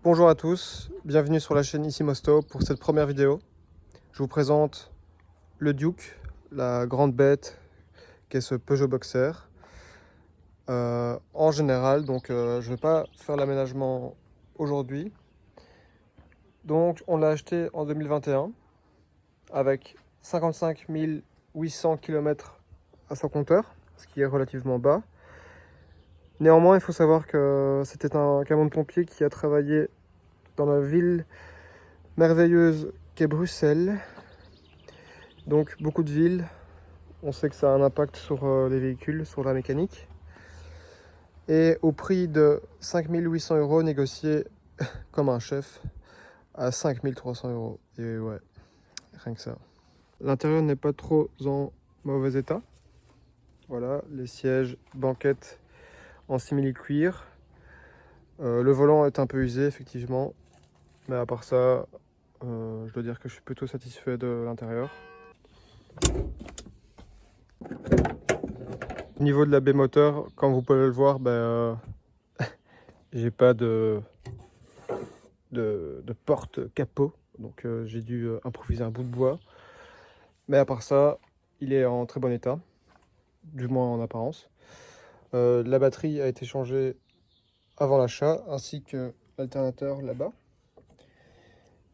Bonjour à tous, bienvenue sur la chaîne Ici Mosto pour cette première vidéo. Je vous présente le Duke, la grande bête qu'est ce Peugeot Boxer. En général, je ne vais pas faire l'aménagement aujourd'hui. Donc on l'a acheté en 2021 avec 55 800 km à son compteur, ce qui est relativement bas. Néanmoins, il faut savoir que c'était un camion de pompier qui a travaillé dans la ville merveilleuse qu'est Bruxelles. Donc beaucoup de villes, on sait que ça a un impact sur les véhicules, sur la mécanique. Et au prix de 5 800 € négocié comme un chef à 5 300 €. Et ouais, rien que ça. L'intérieur n'est pas trop en mauvais état. Voilà, les sièges, banquettes en simili-cuir. Le volant est un peu usé effectivement. Mais à part ça, je dois dire que je suis plutôt satisfait de l'intérieur. Au niveau de la baie moteur, comme vous pouvez le voir, j'ai pas de porte-capot. Donc j'ai dû improviser un bout de bois. Mais à part ça, il est en très bon état, du moins en apparence. La batterie a été changée avant l'achat, ainsi que l'alternateur là-bas.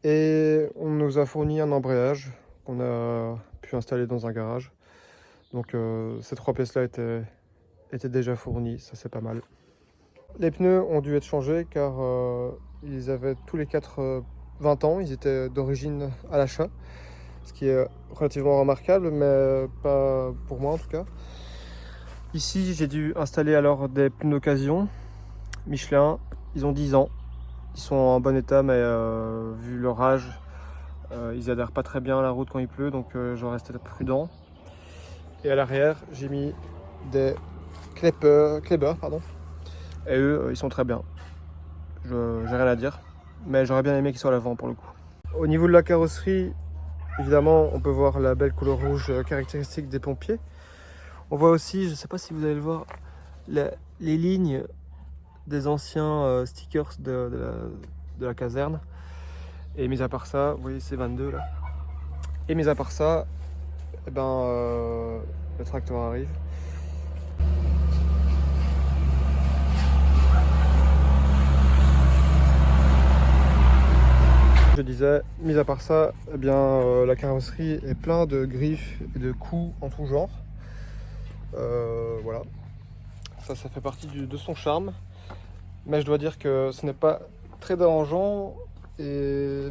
Et on nous a fourni un embrayage qu'on a pu installer dans un garage. Donc ces trois pièces-là étaient déjà fournies, ça c'est pas mal. Les pneus ont dû être changés car ils avaient tous les 4 20 ans, ils étaient d'origine à l'achat. Ce qui est relativement remarquable, mais pas pour moi en tout cas. Ici, j'ai dû installer alors des pneus d'occasion Michelin. Ils ont 10 ans. Ils sont en bon état, mais vu leur âge, ils adhèrent pas très bien à la route quand il pleut, donc je reste prudent. Et à l'arrière, j'ai mis des Kleber, pardon. Et eux, ils sont très bien. J'ai rien à dire, mais j'aurais bien aimé qu'ils soient à l'avant pour le coup. Au niveau de la carrosserie, évidemment, on peut voir la belle couleur rouge caractéristique des pompiers. On voit aussi, je ne sais pas si vous allez le voir, les lignes des anciens stickers de la caserne. Et mis à part ça, vous voyez ces 22 là. Et mis à part ça, le tracteur arrive. Je disais, mis à part ça, la carrosserie est plein de griffes et de coups en tout genre. Voilà, ça fait partie de son charme. Mais je dois dire que ce n'est pas très dérangeant et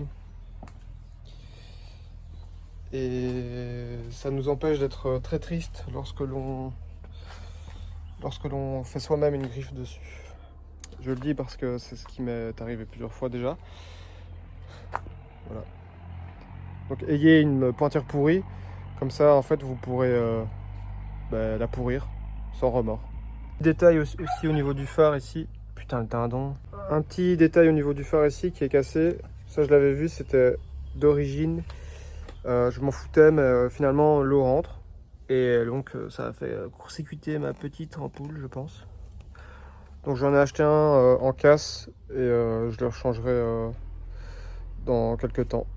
ça nous empêche d'être très triste lorsque l'on fait soi-même une griffe dessus. Je le dis parce que c'est ce qui m'est arrivé plusieurs fois déjà. Voilà. Donc ayez une pointure pourrie, comme ça en fait vous pourrez la pourrir sans remords. Détail aussi au niveau du phare ici. Putain le dindon. Un petit détail au niveau du phare ici qui est cassé. Ça je l'avais vu, c'était d'origine. Je m'en foutais, mais finalement l'eau rentre. Et donc ça a fait court-circuiter ma petite ampoule, je pense. Donc j'en ai acheté un en casse et je le rechangerai dans quelques temps.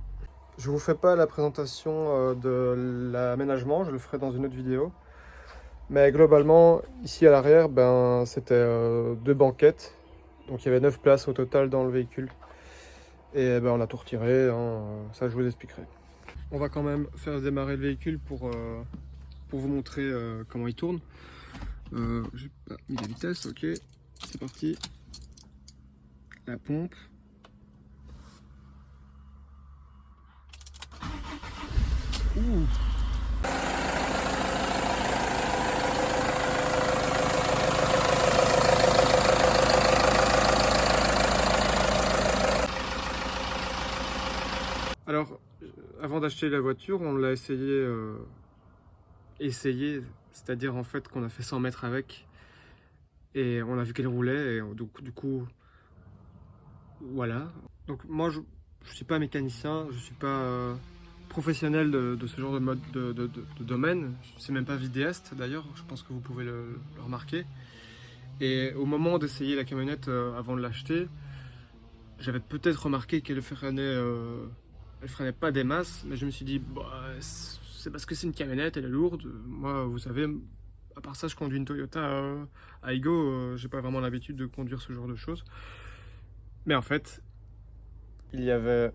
Je vous fais pas la présentation de l'aménagement, je le ferai dans une autre vidéo. Mais globalement, ici à l'arrière, c'était 2 banquettes. Donc il y avait 9 places au total dans le véhicule. Et on a tout retiré, hein, ça je vous expliquerai. On va quand même faire démarrer le véhicule pour vous montrer comment il tourne. J'ai pas mis la vitesse, ok, c'est parti. La pompe. Ouh. Alors, avant d'acheter la voiture, on l'a essayé, c'est-à-dire en fait qu'on a fait 100 mètres avec et on a vu qu'elle roulait et du coup, voilà. Donc moi, je suis pas mécanicien, je suis pas professionnel de ce genre de mode de domaine. Je suis même pas vidéaste d'ailleurs, je pense que vous pouvez le remarquer. Et au moment d'essayer la camionnette avant de l'acheter, j'avais peut-être remarqué qu'elle elle freinait pas des masses, mais je me suis dit, bah, c'est parce que c'est une camionnette, elle est lourde. Moi, vous savez, à part ça, je conduis une Toyota Aygo, j'ai pas vraiment l'habitude de conduire ce genre de choses. Mais en fait, il y avait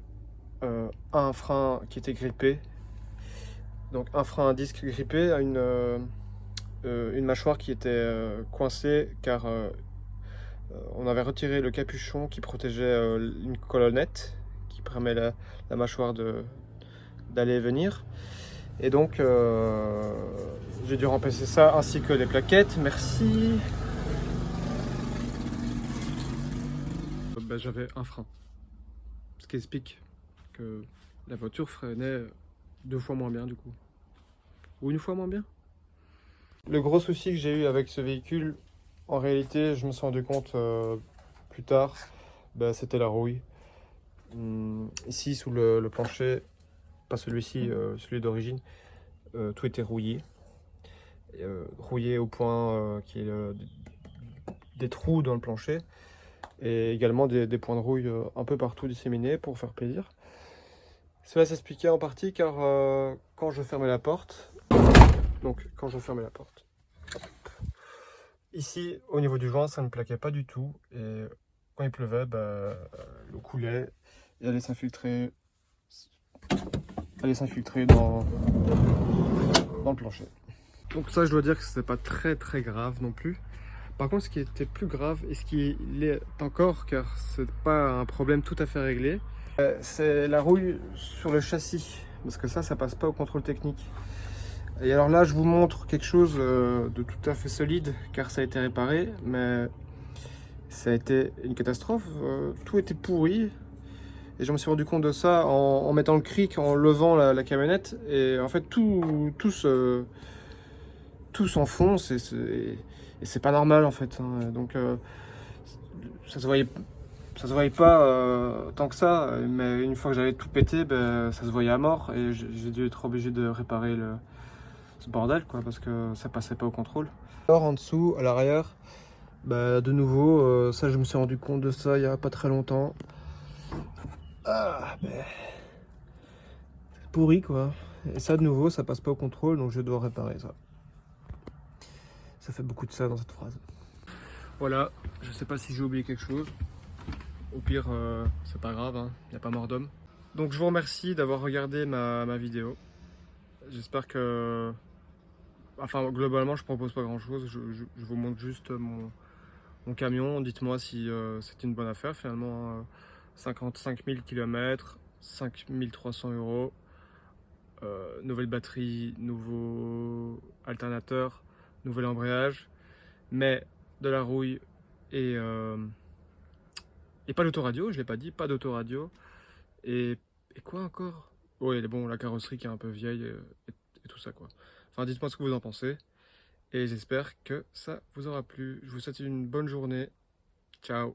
un frein qui était grippé, donc un frein à disque grippé à une mâchoire qui était coincée car on avait retiré le capuchon qui protégeait une colonnette qui permet la mâchoire d'aller et venir. Et donc j'ai dû remplacer ça ainsi que les plaquettes. Merci. J'avais un frein, ce qui explique que la voiture freinait 2 fois moins bien du coup. Ou 1 fois moins bien. Le gros souci que j'ai eu avec ce véhicule, en réalité, je me suis rendu compte plus tard, c'était la rouille. Ici, sous le plancher, pas celui-ci, celui d'origine, tout était rouillé. Rouillé au point qu'il y ait des trous dans le plancher et également des points de rouille un peu partout disséminés pour faire plaisir. Cela s'expliquait en partie car quand je fermais la porte, ici au niveau du joint ça ne plaquait pas du tout et quand il pleuvait l'eau coulait et allait s'infiltrer dans le plancher. Donc ça je dois dire que c'était pas très grave non plus. Par contre ce qui était plus grave et ce qui l'est encore car c'est pas un problème tout à fait réglé, c'est la rouille sur le châssis parce que ça passe pas au contrôle technique. Et alors là je vous montre quelque chose de tout à fait solide car ça a été réparé mais ça a été une catastrophe, tout était pourri et je me suis rendu compte de ça en mettant le cric, en levant la camionnette et en fait tout s'enfonce et c'est pas normal en fait hein. Donc ça se voyait pas tant que ça, mais une fois que j'avais tout pété, ça se voyait à mort et j'ai dû être obligé de réparer ce bordel quoi parce que ça passait pas au contrôle. Alors en dessous, à l'arrière, de nouveau, ça je me suis rendu compte de ça il y a pas très longtemps. C'est pourri quoi. Et ça de nouveau, ça passe pas au contrôle donc je dois réparer ça. Ça fait beaucoup de ça dans cette phrase. Voilà, je sais pas si j'ai oublié quelque chose. Au pire, c'est pas grave, hein, y a pas mort d'homme. Donc je vous remercie d'avoir regardé ma vidéo. J'espère que... Enfin, globalement, je propose pas grand chose. Je vous montre juste mon camion. Dites-moi si c'est une bonne affaire finalement. 55 000 km, 5 300 €. Nouvelle batterie, nouveau alternateur, nouvel embrayage. Mais de la rouille et pas d'autoradio, je l'ai pas dit, pas d'autoradio. Et quoi encore? Oui, bon, la carrosserie qui est un peu vieille et tout ça quoi. Enfin, dites-moi ce que vous en pensez. Et j'espère que ça vous aura plu. Je vous souhaite une bonne journée. Ciao.